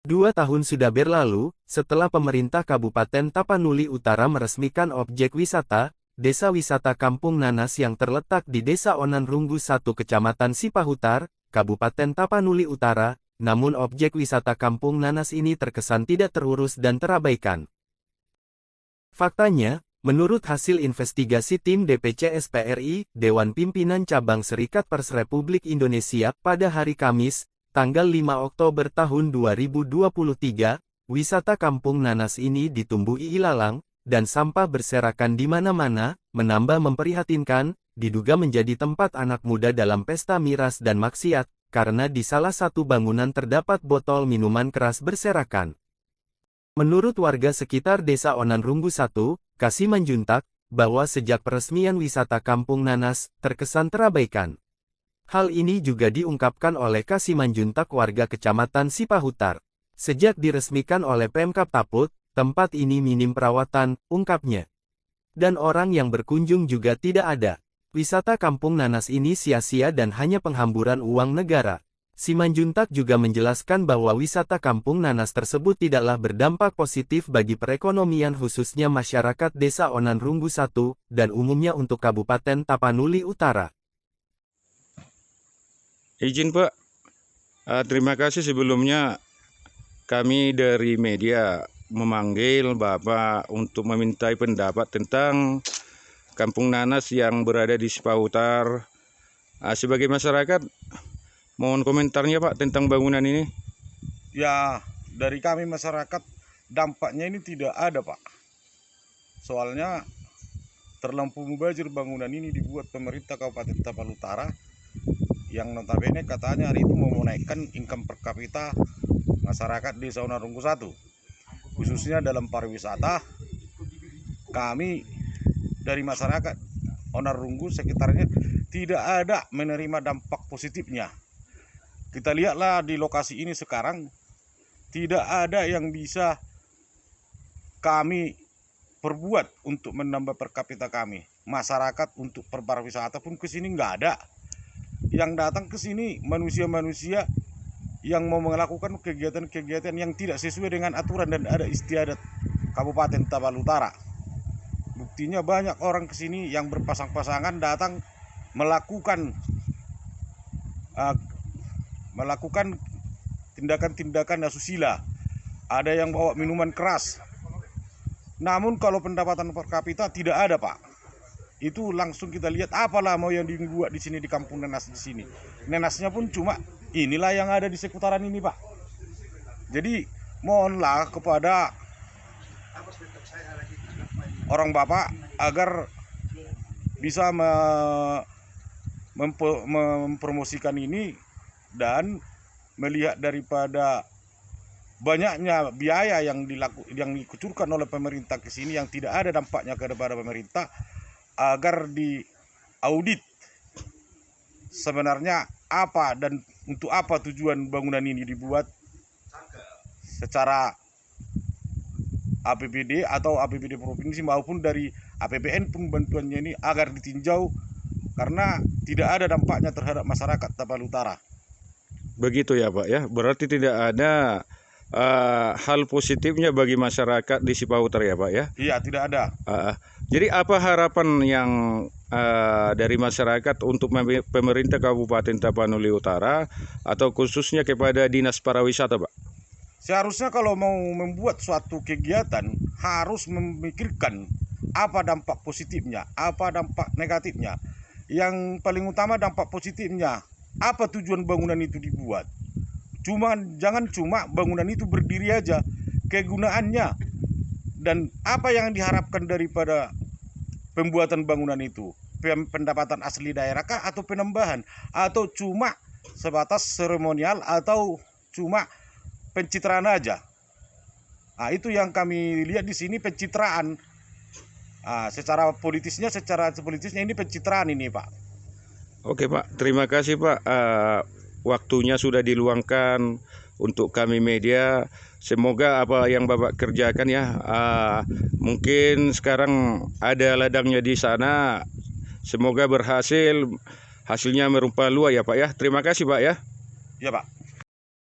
2 tahun sudah berlalu, setelah pemerintah Kabupaten Tapanuli Utara meresmikan objek wisata, Desa Wisata Kampung Nanas yang terletak di Desa Onan Runggu 1 Kecamatan Sipahutar, Kabupaten Tapanuli Utara, namun objek wisata Kampung Nanas ini terkesan tidak terurus dan terabaikan. Faktanya, menurut hasil investigasi tim DPC SPRI, Dewan Pimpinan Cabang Serikat Pers Republik Indonesia, pada hari Kamis, tanggal 5 Oktober tahun 2023, wisata Kampung Nanas ini ditumbuhi ilalang, dan sampah berserakan di mana-mana, menambah memprihatinkan, diduga menjadi tempat anak muda dalam pesta miras dan maksiat, karena di salah satu bangunan terdapat botol minuman keras berserakan. Menurut warga sekitar Desa Onan Runggu 1, Kasiman Juntak, bahwa sejak peresmian wisata Kampung Nanas, terkesan terabaikan. Hal ini juga diungkapkan oleh Kasiman Juntak warga Kecamatan Sipahutar. Sejak diresmikan oleh Pemkab Taput, tempat ini minim perawatan, ungkapnya. Dan orang yang berkunjung juga tidak ada. Wisata Kampung Nanas ini sia-sia dan hanya penghamburan uang negara. Simanjuntak juga menjelaskan bahwa wisata Kampung Nanas tersebut tidaklah berdampak positif bagi perekonomian khususnya masyarakat Desa Onan Runggu 1, dan umumnya untuk Kabupaten Tapanuli Utara. Izin Pak, terima kasih sebelumnya kami dari media memanggil Bapak untuk memintai pendapat tentang Kampung Nanas yang berada di Sipahutar. Sebagai masyarakat, mohon komentarnya Pak tentang bangunan ini. Ya, dari kami masyarakat dampaknya ini tidak ada Pak. Soalnya terlampau mubazir bangunan ini dibuat pemerintah Kabupaten Tapanuli Utara, yang notabene katanya hari itu mau menaikkan income per kapita masyarakat Desa Onan Runggu 1, khususnya dalam pariwisata. Kami dari masyarakat Onan Runggu sekitarnya tidak ada menerima dampak positifnya. Kita lihatlah di lokasi ini sekarang, tidak ada yang bisa kami perbuat untuk menambah per kapita kami. Masyarakat untuk pariwisata pun ke sini nggak ada. Yang datang ke sini manusia-manusia yang mau melakukan kegiatan-kegiatan yang tidak sesuai dengan aturan dan ada istiadat Kabupaten Tapanuli Utara. Buktinya banyak orang ke sini yang berpasang-pasangan datang melakukan tindakan-tindakan asusila. Ada yang bawa minuman keras. Namun kalau pendapatan per kapita tidak ada Pak. Itu langsung kita lihat apalah mau yang dibuat di sini di Kampung Nanas di sini. Nanasnya pun cuma inilah yang ada di sekitaran ini Pak. Jadi mohonlah kepada orang Bapak agar bisa mempromosikan ini dan melihat daripada banyaknya biaya yang dikucurkan oleh pemerintah ke sini yang tidak ada dampaknya kepada pemerintah, agar diaudit sebenarnya apa dan untuk apa tujuan bangunan ini dibuat secara APBD atau APBD provinsi maupun dari APBN pun bantuannya ini agar ditinjau, karena tidak ada dampaknya terhadap masyarakat Tapanuli Utara. Begitu ya Pak ya, berarti tidak ada hal positifnya bagi masyarakat di Sipahutar ya Pak ya? Iya, tidak ada. Jadi apa harapan yang dari masyarakat untuk pemerintah Kabupaten Tapanuli Utara atau khususnya kepada Dinas Pariwisata Pak? Seharusnya kalau mau membuat suatu kegiatan harus memikirkan apa dampak positifnya, apa dampak negatifnya. Yang paling utama dampak positifnya, apa tujuan bangunan itu dibuat. Jangan cuma bangunan itu berdiri aja, kegunaannya dan apa yang diharapkan daripada pembuatan bangunan itu. Pendapatan asli daerah kah atau penambahan, atau cuma sebatas seremonial atau cuma pencitraan aja. Itu yang kami lihat di sini, pencitraan. Secara politisnya ini pencitraan ini Pak. Oke Pak, terima kasih Pak. Waktunya sudah diluangkan untuk kami media. Semoga apa yang Bapak kerjakan ya, mungkin sekarang ada ladangnya di sana. Semoga berhasil, hasilnya merupa luas ya Pak ya. Terima kasih Pak ya. Ya Pak.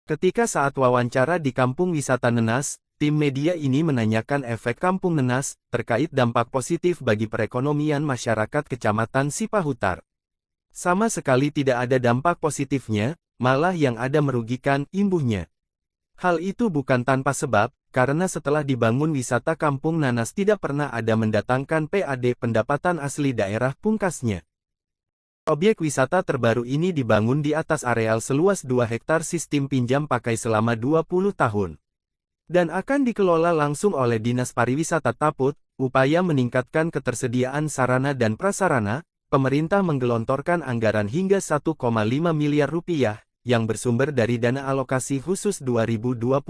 Ketika saat wawancara di Kampung Wisata Nenas, tim media ini menanyakan efek Kampung Nenas terkait dampak positif bagi perekonomian masyarakat Kecamatan Sipahutar. Sama sekali tidak ada dampak positifnya, malah yang ada merugikan, imbuhnya. Hal itu bukan tanpa sebab, karena setelah dibangun wisata Kampung Nanas tidak pernah ada mendatangkan PAD pendapatan asli daerah, pungkasnya. Objek wisata terbaru ini dibangun di atas areal seluas 2 hektar sistem pinjam pakai selama 20 tahun. Dan akan dikelola langsung oleh Dinas Pariwisata Taput. Upaya meningkatkan ketersediaan sarana dan prasarana, pemerintah menggelontorkan anggaran hingga 1,5 miliar rupiah, yang bersumber dari dana alokasi khusus 2021.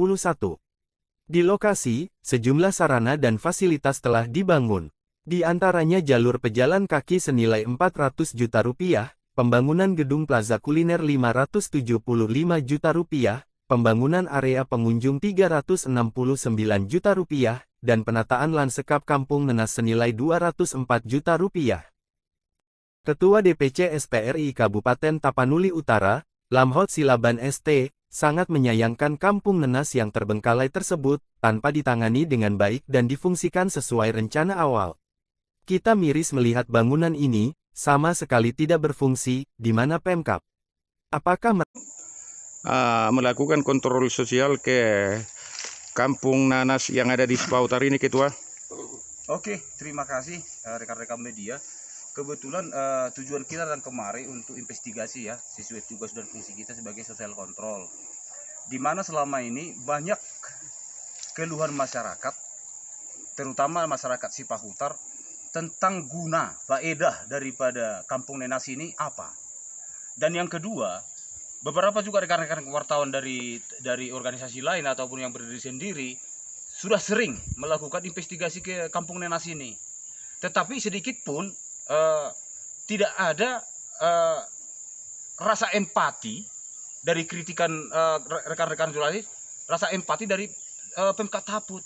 Di lokasi, sejumlah sarana dan fasilitas telah dibangun. Di antaranya jalur pejalan kaki senilai 400 juta rupiah, pembangunan gedung plaza kuliner 575 juta rupiah, pembangunan area pengunjung 369 juta rupiah, dan penataan lanskap Kampung Nenas senilai 204 juta rupiah. Ketua DPC SPRI Kabupaten Tapanuli Utara, Lamhot Silaban ST, sangat menyayangkan Kampung Nenas yang terbengkalai tersebut, tanpa ditangani dengan baik dan difungsikan sesuai rencana awal. Kita miris melihat bangunan ini, sama sekali tidak berfungsi, di mana Pemkab. Apakah melakukan kontrol sosial ke Kampung Nanas yang ada di Sipahutar ini, Ketua? Oke, terima kasih rekan-rekan media. Kebetulan tujuan kita dan kemari untuk investigasi ya, sesuai tugas dan fungsi kita sebagai social control. Di mana selama ini banyak keluhan masyarakat, terutama masyarakat Sipahutar, tentang guna, faedah daripada Kampung Nenas ini apa. Dan yang kedua, beberapa juga rekan-rekan wartawan dari organisasi lain ataupun yang berdiri sendiri sudah sering melakukan investigasi ke Kampung Nenas ini. Tetapi sedikit pun tidak ada rasa empati dari kritikan rekan-rekan jurnalis, rasa empati dari Pemkab Taput.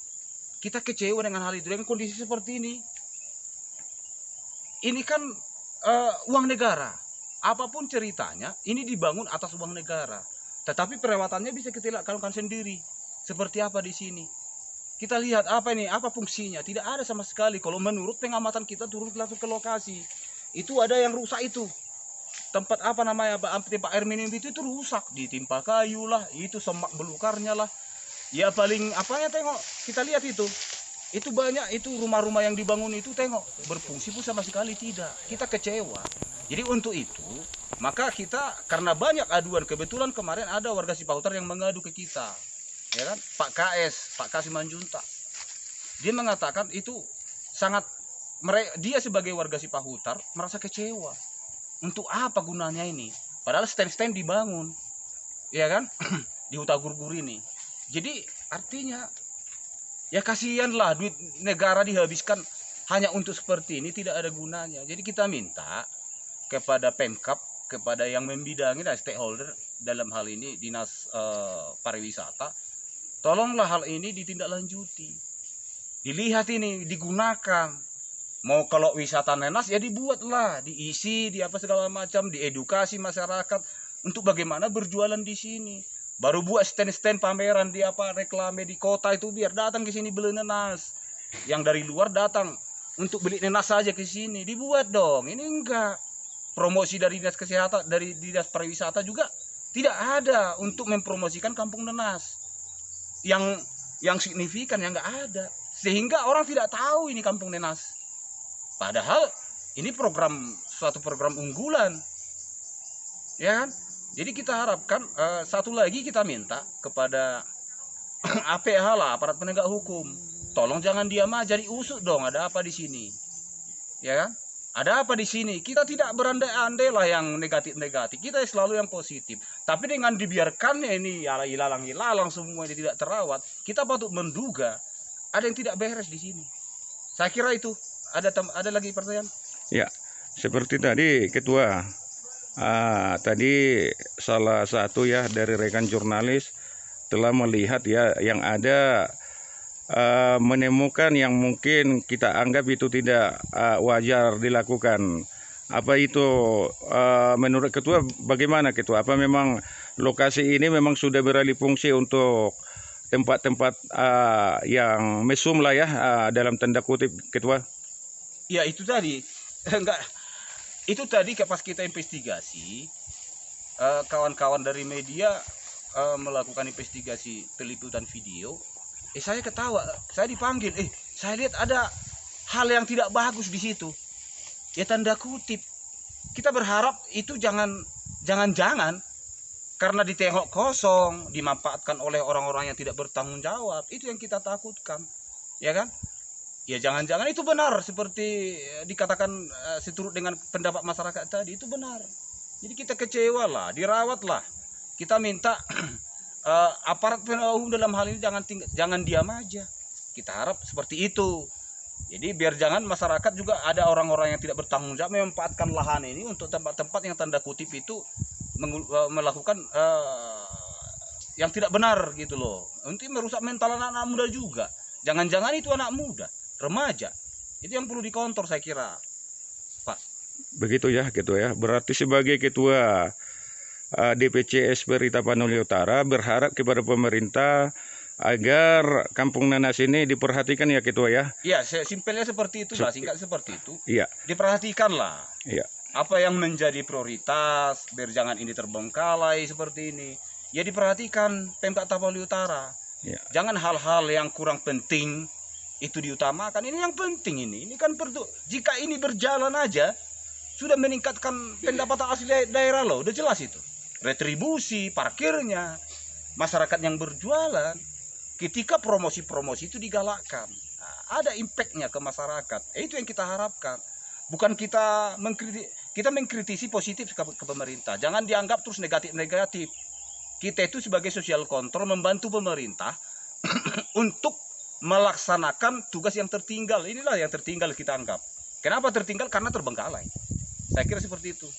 Kita kecewa dengan hal itu, dengan kondisi seperti ini. Ini kan uang negara. Apapun ceritanya, ini dibangun atas uang negara. Tetapi perawatannya bisa kita lakukan sendiri. Seperti apa di sini? Kita lihat apa ini, apa fungsinya? Tidak ada sama sekali. Kalau menurut pengamatan kita turun langsung ke lokasi, itu ada yang rusak itu. Tempat apa namanya, tempat air minum itu rusak, ditimpa kayu lah, itu semak belukarnya lah. Ya paling apanya tengok, kita lihat itu banyak itu rumah-rumah yang dibangun itu tengok berfungsi pun sama sekali tidak. Kita kecewa. Jadi untuk itu maka kita, karena banyak aduan, kebetulan kemarin ada warga Sipahutar yang mengadu ke kita, ya kan, Pak Kasimanjuntak. Dia mengatakan itu sangat, dia sebagai warga Sipahutar merasa kecewa. Untuk apa gunanya ini? Padahal stand-stand dibangun, ya kan, di Huta Gurgur ini. Jadi artinya ya kasihanlah, duit negara dihabiskan hanya untuk seperti ini, tidak ada gunanya. Jadi kita minta kepada Pemkab, kepada yang membidangi dan stakeholder dalam hal ini Dinas Pariwisata, tolonglah hal ini ditindaklanjuti. Dilihat ini, digunakan. Mau kalau wisata Nenas ya dibuatlah, diisi, di apa segala macam, diedukasi masyarakat untuk bagaimana berjualan di sini. Baru buat stand-stand pameran di apa, reklame di kota itu, biar datang ke sini beli nenas. Yang dari luar datang untuk beli nenas saja ke sini, dibuat dong. Ini enggak. Promosi dari Dinas Kesehatan, dari Dinas Pariwisata juga tidak ada untuk mempromosikan Kampung Nenas. Yang signifikan yang enggak ada. Sehingga orang tidak tahu ini Kampung Nenas. Padahal ini suatu program unggulan. Ya kan? Jadi kita harapkan, satu lagi kita minta kepada APH lah, aparat penegak hukum, tolong jangan diam aja, diusut dong, ada apa di sini, ya kan? Ada apa di sini? Kita tidak berandai-andai lah yang negatif-negatif, kita selalu yang positif. Tapi dengan dibiarkannya ini ilalang semua ini tidak terawat, kita patut menduga ada yang tidak beres di sini. Saya kira itu. Ada lagi pertanyaan? Ya, seperti tadi Ketua. Tadi salah satu ya dari rekan jurnalis telah melihat ya yang ada, menemukan yang mungkin kita anggap itu tidak wajar dilakukan. Apa itu menurut Ketua bagaimana Ketua? Apa memang lokasi ini memang sudah beralih fungsi untuk tempat-tempat yang mesum lah ya, dalam tanda kutip, Ketua. Ya itu tadi, enggak, itu tadi pas kita investigasi, kawan-kawan dari media melakukan investigasi peliputan video, saya ketawa, saya dipanggil, saya lihat ada hal yang tidak bagus di situ. Ya tanda kutip, kita berharap itu jangan karena ditengok kosong, dimanfaatkan oleh orang-orang yang tidak bertanggung jawab, itu yang kita takutkan, ya kan? Ya jangan-jangan itu benar seperti dikatakan seturut dengan pendapat masyarakat tadi, itu benar. Jadi kita kecewa lah, dirawat lah. Kita minta aparat penegak hukum dalam hal ini jangan diam aja. Kita harap seperti itu. Jadi biar jangan masyarakat juga ada orang-orang yang tidak bertanggung jawab memanfaatkan lahan ini untuk tempat-tempat yang tanda kutip itu melakukan yang tidak benar gitu loh. Nanti merusak mental anak-anak muda juga. Jangan-jangan itu anak muda, remaja. Itu yang perlu dikontrol saya kira, Pak. Begitu ya, Ketua ya. Berarti sebagai Ketua DPC SPRI Tapanuli Utara berharap kepada pemerintah agar Kampung Nanas ini diperhatikan ya, Ketua ya. Iya, simpelnya seperti itu lah, singkat seperti itu. Iya. Diperhatikan lah. Iya. Apa yang menjadi prioritas biar jangan ini terbengkalai seperti ini. Ya diperhatikan Pemkab Tapanuli Utara. Ya. Jangan hal-hal yang kurang penting itu diutamakan. Ini yang penting ini. Ini kan jika ini berjalan aja sudah meningkatkan pendapatan asli daerah loh, udah jelas itu. Retribusi, parkirnya, masyarakat yang berjualan. Ketika promosi-promosi itu digalakkan, ada impactnya ke masyarakat. Itu yang kita harapkan. Bukan kita mengkritisi positif ke pemerintah. Jangan dianggap terus negatif-negatif. Kita itu sebagai social control membantu pemerintah untuk melaksanakan tugas yang tertinggal. Inilah yang tertinggal kita anggap. Kenapa tertinggal? Karena terbengkalai. Saya kira seperti itu.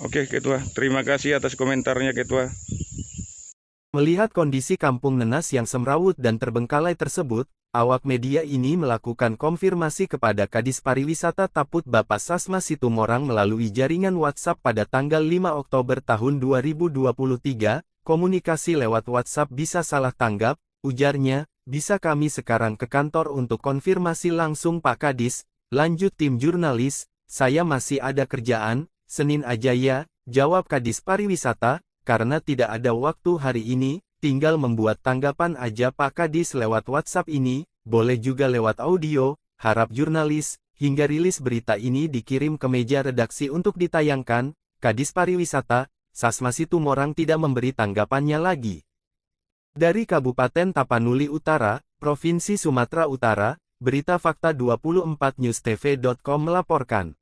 Oke, Ketua. Terima kasih atas komentarnya, Ketua. Melihat kondisi Kampung Nanas yang semrawut dan terbengkalai tersebut, awak media ini melakukan konfirmasi kepada Kadis Pariwisata Taput Bapak Sasma Situmorang melalui jaringan WhatsApp pada tanggal 5 Oktober tahun 2023, komunikasi lewat WhatsApp bisa salah tanggap, ujarnya, bisa kami sekarang ke kantor untuk konfirmasi langsung Pak Kadis, lanjut tim jurnalis, saya masih ada kerjaan, Senin aja ya, jawab Kadis Pariwisata. Karena tidak ada waktu hari ini, tinggal membuat tanggapan aja Pak Kadis lewat WhatsApp ini, boleh juga lewat audio, harap jurnalis, hingga rilis berita ini dikirim ke meja redaksi untuk ditayangkan, Kadis Pariwisata, Sasma Situmorang tidak memberi tanggapannya lagi. Dari Kabupaten Tapanuli Utara, Provinsi Sumatera Utara, Berita Fakta 24newstv.com melaporkan.